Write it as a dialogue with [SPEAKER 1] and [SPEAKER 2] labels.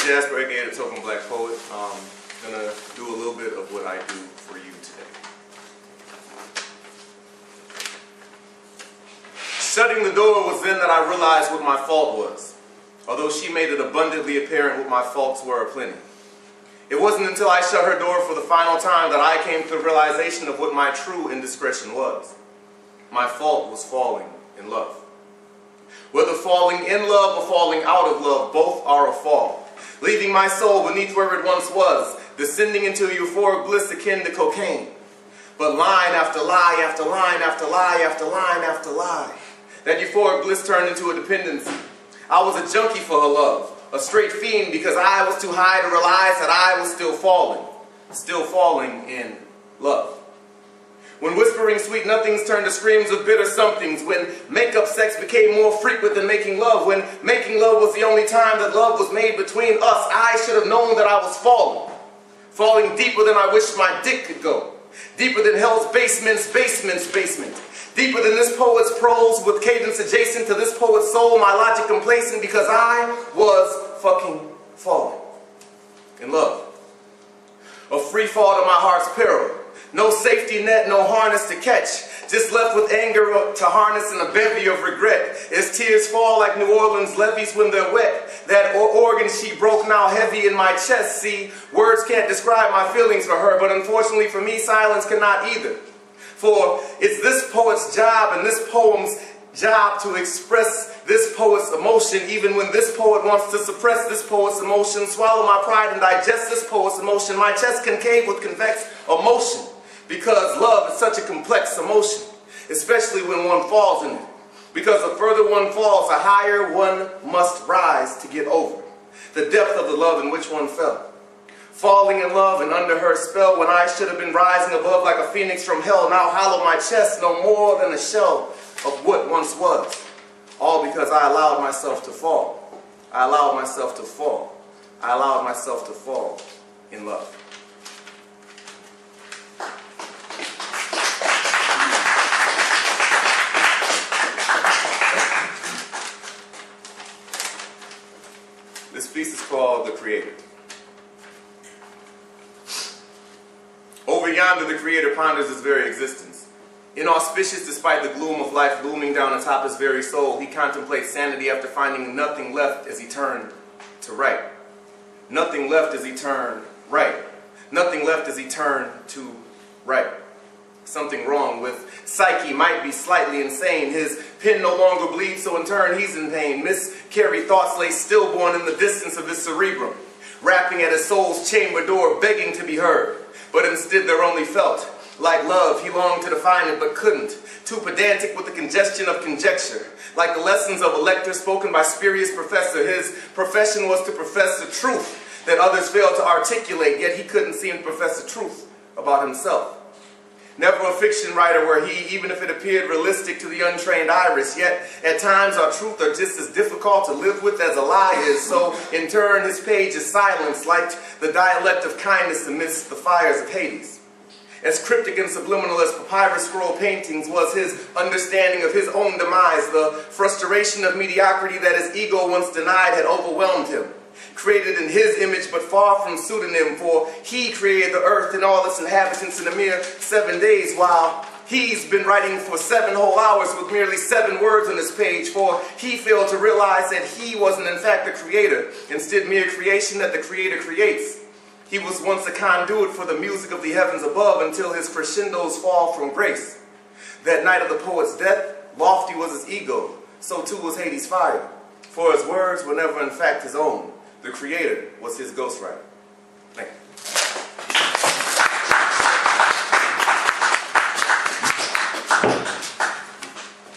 [SPEAKER 1] Jasper, aka the Token Black Poet. I'm gonna do a little bit of what I do for you today. Shutting the door was then that I realized what my fault was, although she made it abundantly apparent what my faults were aplenty. It wasn't until I shut her door for the final time that I came to the realization of what my true indiscretion was. My fault was falling in love. Whether falling in love or falling out of love, both are a fall, leaving my soul beneath where it once was, descending into a euphoric bliss akin to cocaine. But line after lie after line after lie after line after lie, that euphoric bliss turned into a dependency. I was a junkie for her love, a straight fiend because I was too high to realize that I was still falling in love. When whispering sweet nothings turned to screams of bitter somethings, when make-up sex became more frequent than making love, when making love was the only time that love was made between us, I should have known that I was falling deeper than I wished my dick could go, deeper than hell's basement, deeper than this poet's prose with cadence adjacent to this poet's soul, my logic complacent because I was fucking falling in love. A free fall to my heart's peril. No safety net, no harness to catch. Just left with anger to harness and a bevy of regret. As tears fall like New Orleans levees when they're wet. That organ she broke now heavy in my chest. See, words can't describe my feelings for her, but unfortunately for me, silence cannot either. For it's this poet's job and this poem's job to express this poet's emotion, even when this poet wants to suppress this poet's emotion, swallow my pride and digest this poet's emotion, my chest concave with convex emotion. Because love is such a complex emotion, especially when one falls in it. Because the further one falls, the higher one must rise to get over the depth of the love in which one fell. Falling in love and under her spell when I should have been rising above like a phoenix from hell, now hollow my chest no more than a shell of what once was. All because I allowed myself to fall. I allowed myself to fall. I allowed myself to fall in love. This piece is called The Creator. Over yonder, the Creator ponders his very existence. Inauspicious despite the gloom of life looming down atop his very soul, he contemplates sanity after finding nothing left as he turned to right. Nothing left as he turned right. Nothing left as he turned to right. Something wrong with psyche might be slightly insane. His pen no longer bleeds, so in turn he's in pain. Miscarried thoughts lay stillborn in the distance of his cerebrum, rapping at his soul's chamber door, begging to be heard. But instead there only felt like love. He longed to define it but couldn't. Too pedantic with the congestion of conjecture. Like the lessons of a lecture spoken by spurious professor. His profession was to profess the truth that others failed to articulate, yet he couldn't seem to profess the truth about himself. Never a fiction writer where he, even if it appeared realistic to the untrained iris, yet at times our truth are just as difficult to live with as a lie is. So in turn his page is silenced like the dialect of kindness amidst the fires of Hades. As cryptic and subliminal as papyrus scroll paintings was his understanding of his own demise, the frustration of mediocrity that his ego once denied had overwhelmed him. Created in his image but far from pseudonym, for he created the earth and all its inhabitants in a mere 7 days, while he's been writing for 7 whole hours with merely 7 words on his page, for he failed to realize that he wasn't in fact the creator, instead mere creation that the creator creates. He was once a conduit for the music of the heavens above until his crescendos fall from grace. That night of the poet's death, lofty was his ego, so too was Hades' fire, for his words were never in fact his own. The Creator was his ghostwriter.